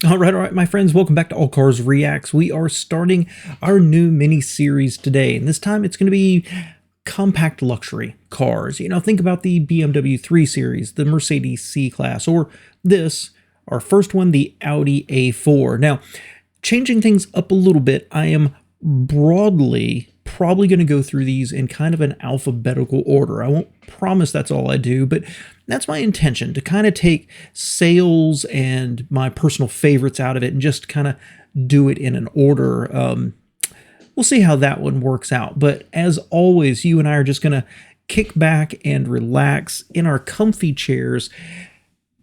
All right, my friends, welcome back to All Cars Reacts. We are starting our new mini-series today, and this time it's going to be compact luxury cars. You know, think about the BMW 3 Series, the Mercedes C-Class, or this, our first one, the Audi A4. Now, changing things up a little bit, I am broadly probably going to go through these in kind of an alphabetical order. I won't promise that's all I do, but that's my intention, to kind of take sales and my personal favorites out of it and just kind of do it in an order. We'll see how that one works out. But as always, you and I are just going to kick back and relax in our comfy chairs,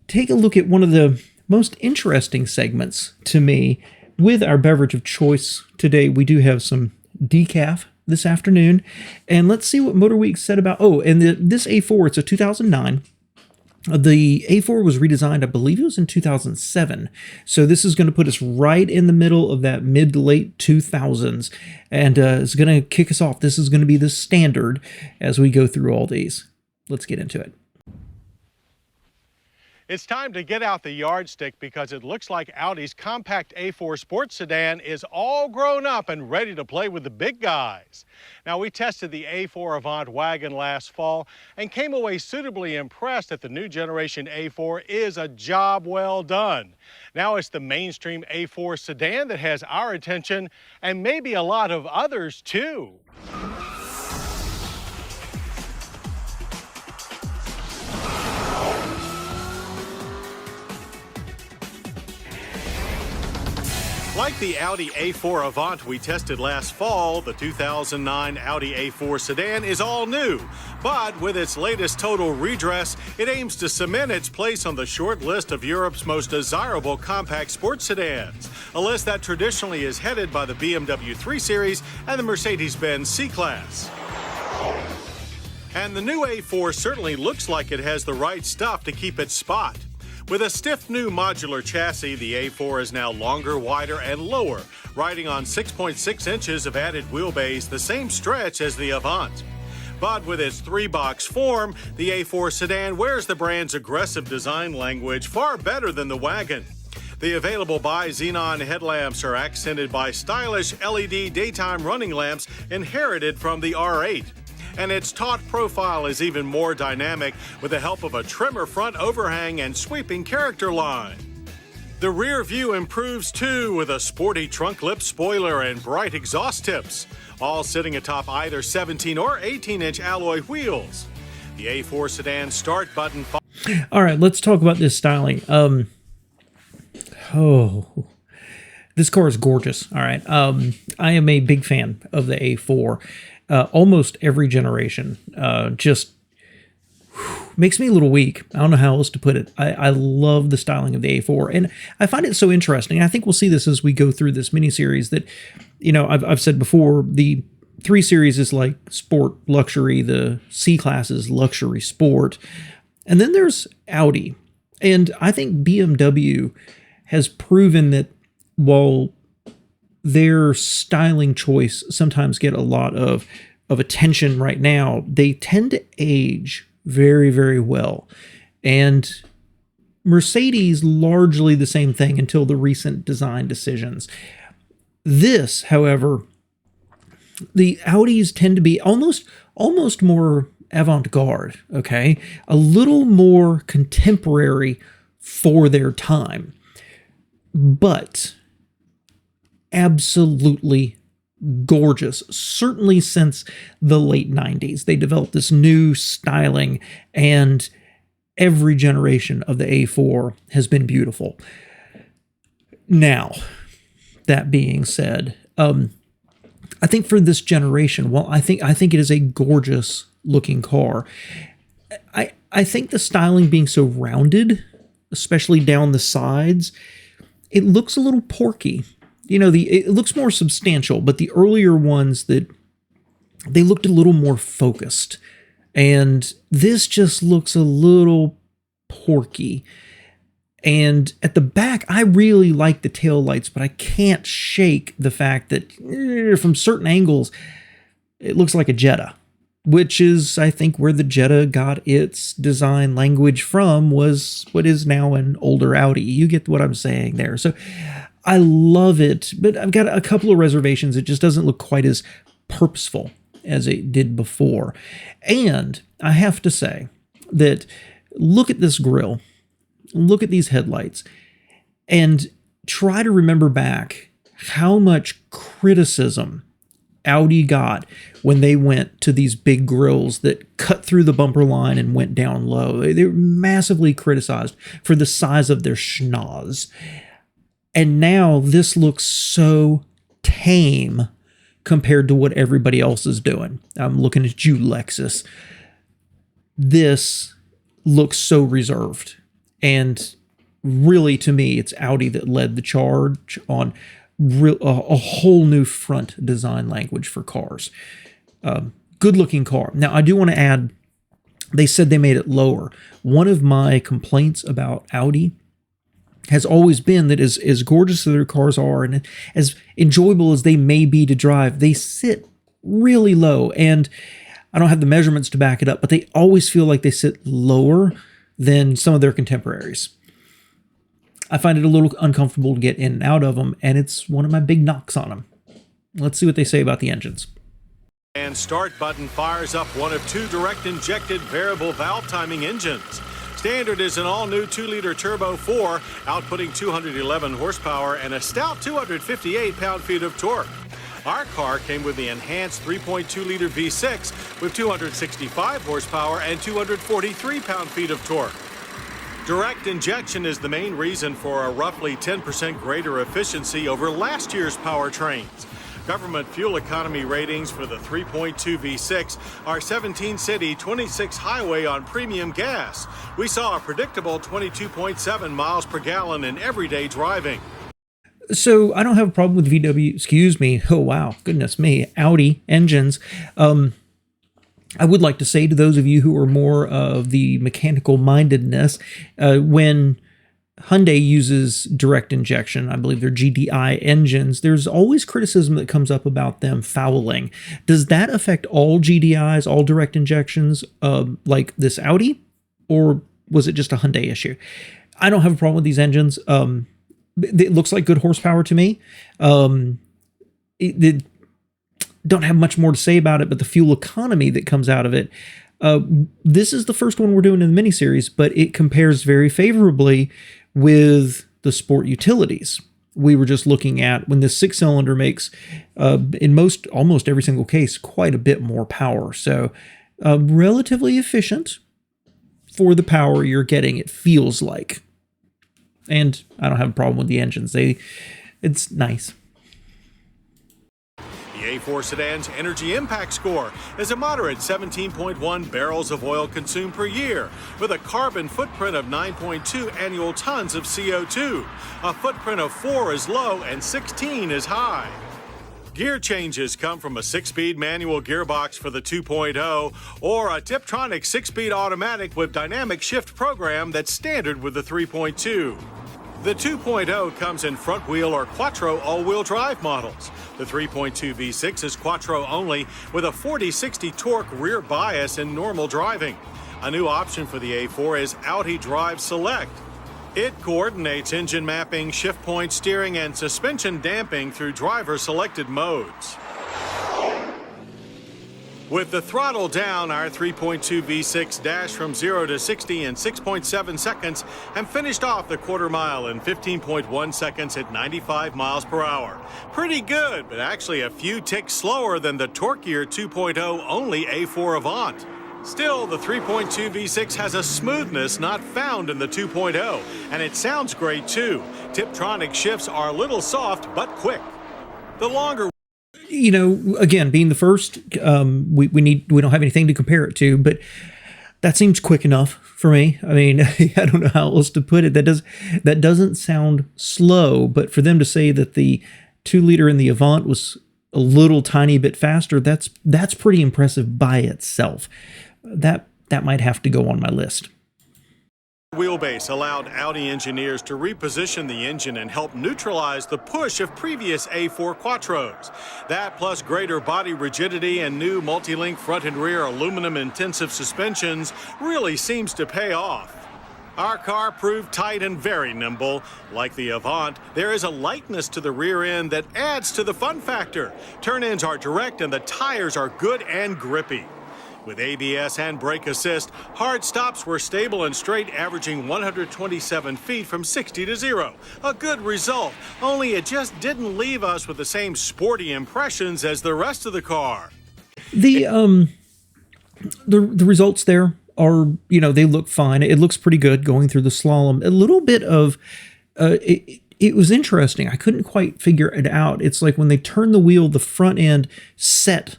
take a look at one of the most interesting segments to me with our beverage of choice today. We do have some decaf this afternoon, and let's see what Motorweek said about, this A4, it's a 2009. The A4 was redesigned, I believe it was in 2007. So this is going to put us right in the middle of that mid to late 2000s, and it's going to kick us off. This is going to be the standard as we go through all these. Let's get into it. It's time to get out the yardstick because it looks like Audi's compact A4 sports sedan is all grown up and ready to play with the big guys. Now, we tested the A4 Avant wagon last fall and came away suitably impressed that the new generation A4 is a job well done. Now it's the mainstream A4 sedan that has our attention, and maybe a lot of others too. Like the Audi A4 Avant we tested last fall, the 2009 Audi A4 sedan is all new. But with its latest total redress, it aims to cement its place on the short list of Europe's most desirable compact sports sedans, a list that traditionally is headed by the BMW 3 Series and the Mercedes-Benz C-Class. And the new A4 certainly looks like it has the right stuff to keep its spot. With a stiff new modular chassis, the A4 is now longer, wider, and lower, riding on 6.6 inches of added wheelbase, the same stretch as the Avant. But with its three-box form, the A4 sedan wears the brand's aggressive design language far better than the wagon. The available bi-xenon headlamps are accented by stylish LED daytime running lamps inherited from the R8. And its taut profile is even more dynamic with the help of a trimmer front overhang and sweeping character line. The rear view improves too with a sporty trunk lip spoiler and bright exhaust tips, all sitting atop either 17 or 18-inch alloy wheels. The A4 sedan start button. All right, let's talk about this styling. This car is gorgeous. All right, I am a big fan of the A4. Almost every generation just makes me a little weak. I don't know how else to put it. I love the styling of the A4, and I find it so interesting. I think we'll see this as we go through this mini-series that, you know, I've said before, the 3 Series is like sport luxury, the C-Class is luxury sport, and then there's Audi. And I think BMW has proven that while their styling choice sometimes get a lot of attention right now, they tend to age very, very well. And Mercedes, largely the same thing until the recent design decisions. This, however, the Audis tend to be almost more avant-garde, okay? A little more contemporary for their time. But absolutely gorgeous. Certainly since the late 90s, they developed this new styling, and every generation of the A4 has been beautiful. Now, that being said, I think for this generation, well, I think it is a gorgeous looking car. I think the styling being so rounded, especially down the sides, it looks a little porky. You know, it looks more substantial, but the earlier ones, they looked a little more focused. And this just looks a little porky. And at the back, I really like the taillights, but I can't shake the fact that from certain angles, it looks like a Jetta. which is, I think, where the Jetta got its design language from, was what is now an older Audi. You get what I'm saying there. So I love it, but I've got a couple of reservations. It just doesn't look quite as purposeful as it did before. And I have to say that look at this grille, look at these headlights, and try to remember back how much criticism Audi got when they went to these big grills that cut through the bumper line and went down low. They were massively criticized for the size of their schnoz. And now this looks so tame compared to what everybody else is doing. I'm looking at you, Lexus. This looks so reserved. And really, to me, it's Audi that led the charge on a whole new front design language for cars. Good looking car. Now, I do want to add, they said they made it lower. One of my complaints about Audi has always been that as gorgeous as their cars are and as enjoyable as they may be to drive, they sit really low. And I don't have the measurements to back it up, but they always feel like they sit lower than some of their contemporaries. I find it a little uncomfortable to get in and out of them, and it's one of my big knocks on them. Let's see what they say about the engines. And start button fires up one of two direct injected variable valve timing engines. Standard is an all-new 2-liter turbo 4, outputting 211 horsepower and a stout 258 pound-feet of torque. Our car came with the enhanced 3.2-liter V6 with 265 horsepower and 243 pound-feet of torque. Direct injection is the main reason for a roughly 10% greater efficiency over last year's powertrains. Government fuel economy ratings for the 3.2 V6 are 17 city, 26 highway on premium gas. We saw a predictable 22.7 miles per gallon in everyday driving. So I don't have a problem with VW, excuse me, oh wow, goodness me, Audi engines. I would like to say to those of you who are more of the mechanical mindedness, when Hyundai uses direct injection, I believe they're GDI engines, there's always criticism that comes up about them fouling. Does that affect all GDIs, all direct injections, like this Audi? Or was it just a Hyundai issue? I don't have a problem with these engines. It looks like good horsepower to me. It don't have much more to say about it, but the fuel economy that comes out of it, this is the first one we're doing in the miniseries, but it compares very favorably with the sport utilities. We were just looking at when this 6-cylinder makes, in almost every single case, quite a bit more power. So relatively efficient for the power you're getting, it feels like. And I don't have a problem with the engines. It's nice. The A4 sedan's energy impact score is a moderate 17.1 barrels of oil consumed per year, with a carbon footprint of 9.2 annual tons of CO2. A footprint of 4 is low and 16 is high. Gear changes come from a 6-speed manual gearbox for the 2.0 or a Tiptronic 6-speed automatic with dynamic shift program that's standard with the 3.2. The 2.0 comes in front-wheel or quattro all-wheel drive models. The 3.2 V6 is quattro only with a 40-60 torque rear bias in normal driving. A new option for the A4 is Audi Drive Select. It coordinates engine mapping, shift point steering, and suspension damping through driver-selected modes. With the throttle down, our 3.2 V6 dashed from 0 to 60 in 6.7 seconds and finished off the quarter mile in 15.1 seconds at 95 miles per hour. Pretty good, but actually a few ticks slower than the torquier 2.0 only A4 Avant. Still, the 3.2 V6 has a smoothness not found in the 2.0, and it sounds great too. Tiptronic shifts are a little soft but quick. The longer again, being the first, we don't have anything to compare it to, but that seems quick enough for me. I mean, I don't know how else to put it. That doesn't sound slow, but for them to say that the 2-liter in the Avant was a little tiny bit faster, that's pretty impressive by itself. That might have to go on my list. Wheelbase allowed Audi engineers to reposition the engine and help neutralize the push of previous A4 Quattros. That, plus greater body rigidity and new multi-link front and rear aluminum-intensive suspensions, really seems to pay off. Our car proved tight and very nimble. Like the Avant, there is a lightness to the rear end that adds to the fun factor. Turn-ins are direct and the tires are good and grippy. With ABS and brake assist, hard stops were stable and straight, averaging 127 feet from 60 to 0. A good result, only it just didn't leave us with the same sporty impressions as the rest of the car. The results there are, they look fine. It looks pretty good going through the slalom. A little bit of, it was interesting. I couldn't quite figure it out. It's like when they turn the wheel, the front end set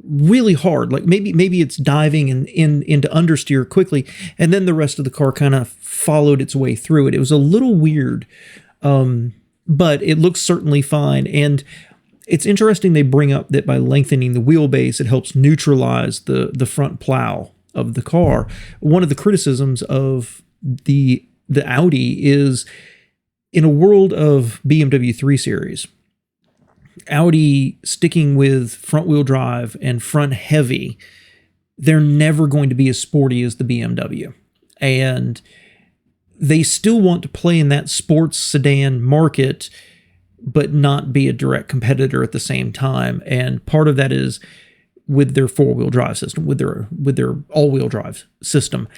really hard, like maybe it's diving into understeer quickly, and then the rest of the car kind of followed its way through it. It was a little weird, but it looks certainly fine. And it's interesting they bring up that by lengthening the wheelbase, it helps neutralize the front plow of the car. One of the criticisms of the Audi is, in a world of BMW 3 Series, Audi sticking with front-wheel drive and front heavy, they're never going to be as sporty as the BMW. And they still want to play in that sports sedan market, but not be a direct competitor at the same time. And part of that is with their four-wheel drive system, with their all-wheel drive system.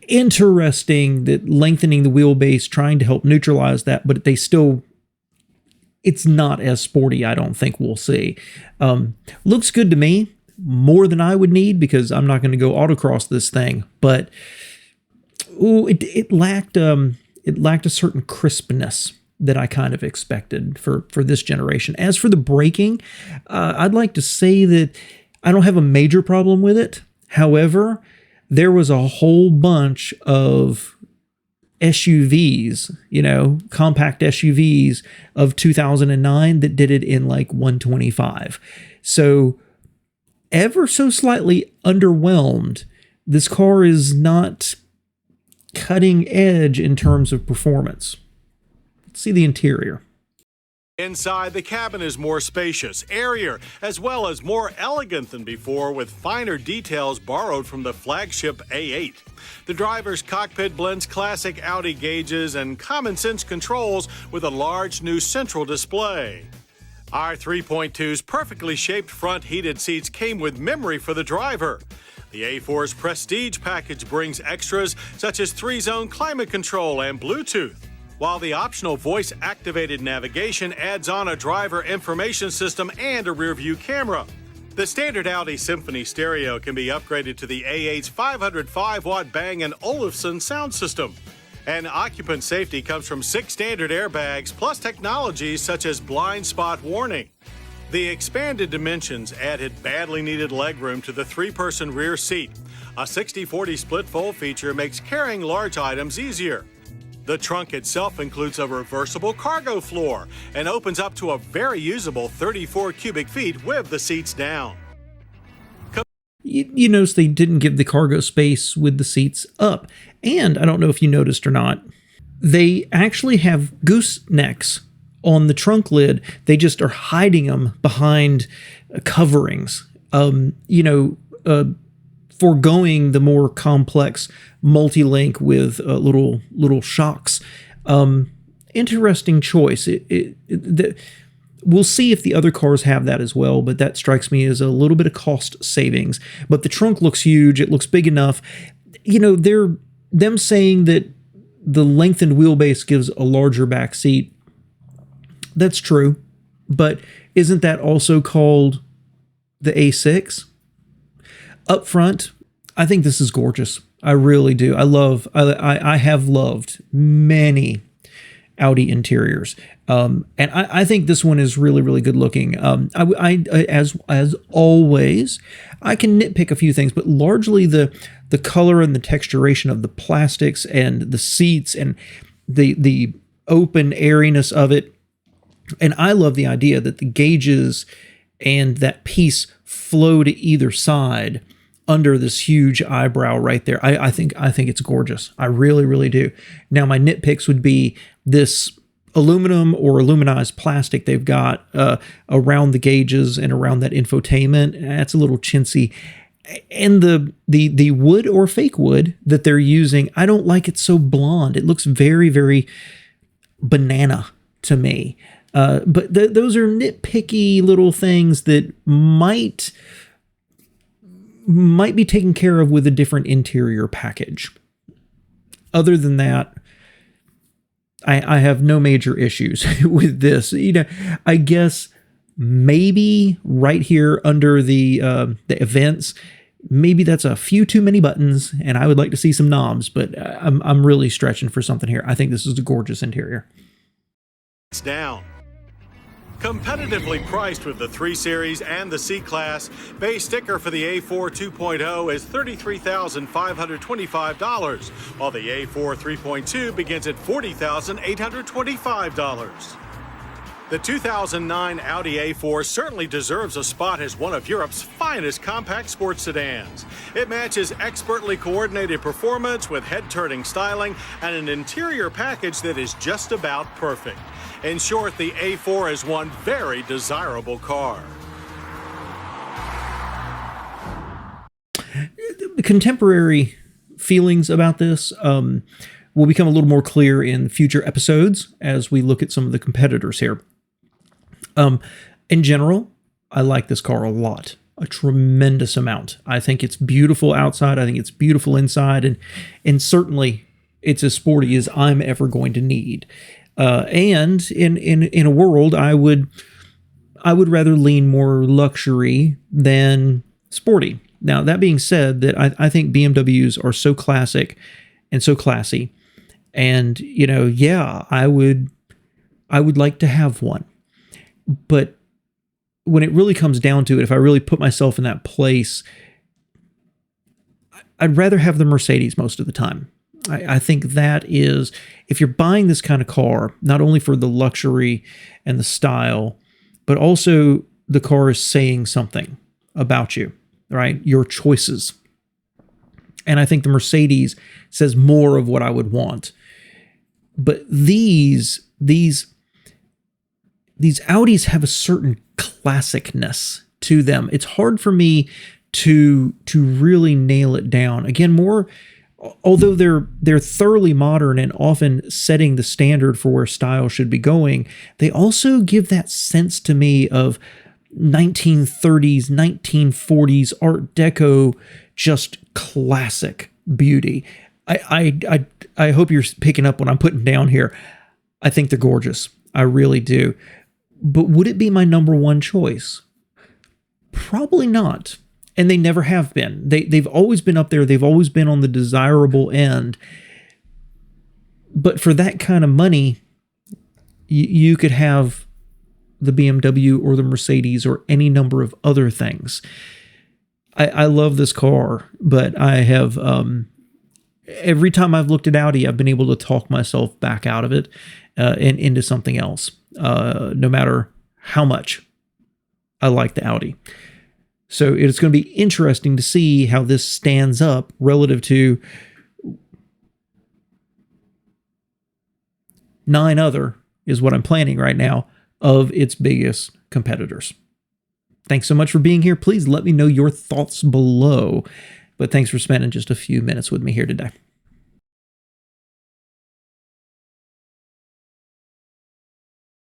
Interesting that lengthening the wheelbase, trying to help neutralize that, but they still... it's not as sporty, I don't think we'll see. Looks good to me, more than I would need, because I'm not going to go autocross this thing. But it lacked a certain crispness that I kind of expected for this generation. As for the braking, I'd like to say that I don't have a major problem with it. However, there was a whole bunch of SUVs, compact SUVs of 2009 that did it in like 125. So ever so slightly underwhelmed. This car is not cutting edge in terms of performance. Let's see the interior. Inside, the cabin is more spacious, airier, as well as more elegant than before, with finer details borrowed from the flagship A8. The driver's cockpit blends classic Audi gauges and common-sense controls with a large new central display. Our 3.2's perfectly shaped front heated seats came with memory for the driver. The A4's Prestige package brings extras such as 3-zone climate control and Bluetooth, while the optional voice-activated navigation adds on a driver information system and a rear-view camera. The standard Audi Symphony stereo can be upgraded to the A8's 505-watt Bang & Olufsen sound system. And occupant safety comes from 6 standard airbags, plus technologies such as blind spot warning. The expanded dimensions added badly needed legroom to the 3-person rear seat. A 60-40 split fold feature makes carrying large items easier. The trunk itself includes a reversible cargo floor and opens up to a very usable 34 cubic feet with the seats down. You notice they didn't give the cargo space with the seats up. And I don't know if you noticed or not, they actually have goosenecks on the trunk lid. They just are hiding them behind coverings. Foregoing the more complex multi-link with little shocks. Interesting choice. We'll see if the other cars have that as well, but that strikes me as a little bit of cost savings. But the trunk looks huge. It looks big enough. Them saying that the lengthened wheelbase gives a larger back seat. That's true. But isn't that also called the A6? Up front, I think this is gorgeous. I really do. I have loved many Audi interiors. And I think this one is really, really good looking. As always, I can nitpick a few things, but largely the color and the texturation of the plastics and the seats and the open airiness of it. And I love the idea that the gauges and that piece flow to either side under this huge eyebrow right there. I think it's gorgeous. I really, really do. Now, my nitpicks would be this aluminum or aluminized plastic they've got around the gauges and around that infotainment. That's a little chintzy. And the wood or fake wood that they're using, I don't like it so blonde. It looks very, very banana to me. But those are nitpicky little things that might be taken care of with a different interior package. Other than that, I have no major issues with this. I guess maybe right here under the events, maybe that's a few too many buttons, and I would like to see some knobs. But I'm really stretching for something here. I think this is a gorgeous interior. It's down. Competitively priced with the 3 Series and the C-Class, base sticker for the A4 2.0 is $33,525, while the A4 3.2 begins at $40,825. The 2009 Audi A4 certainly deserves a spot as one of Europe's finest compact sports sedans. It matches expertly coordinated performance with head-turning styling and an interior package that is just about perfect. In short, the A4 is one very desirable car. The contemporary feelings about this will become a little more clear in future episodes as we look at some of the competitors here. In general, I like this car a lot, a tremendous amount. I think it's beautiful outside. I think it's beautiful inside, and certainly it's as sporty as I'm ever going to need. And in a world, I would rather lean more luxury than sporty. Now, that being said, that I think BMWs are so classic and so classy, and yeah, I would like to have one. But when it really comes down to it, if I really put myself in that place, I'd rather have the Mercedes most of the time. I think that is, if you're buying this kind of car, not only for the luxury and the style, but also the car is saying something about you, right? Your choices. And I think the Mercedes says more of what I would want. But these Audis have a certain classicness to them. It's hard for me to really nail it down. Again, although they're thoroughly modern and often setting the standard for where style should be going, they also give that sense to me of 1930s, 1940s Art Deco, just classic beauty. I hope you're picking up what I'm putting down here. I think they're gorgeous. I really do. But would it be my number one choice? Probably not. And they never have been. They've always been up there. They've always been on the desirable end. But for that kind of money, you could have the BMW or the Mercedes or any number of other things. I love this car, but I have every time I've looked at Audi, I've been able to talk myself back out of it and into something else, no matter how much I like the Audi. So it's going to be interesting to see how this stands up relative to 9 other, is what I'm planning right now, of its biggest competitors. Thanks so much for being here. Please let me know your thoughts below. But thanks for spending just a few minutes with me here today.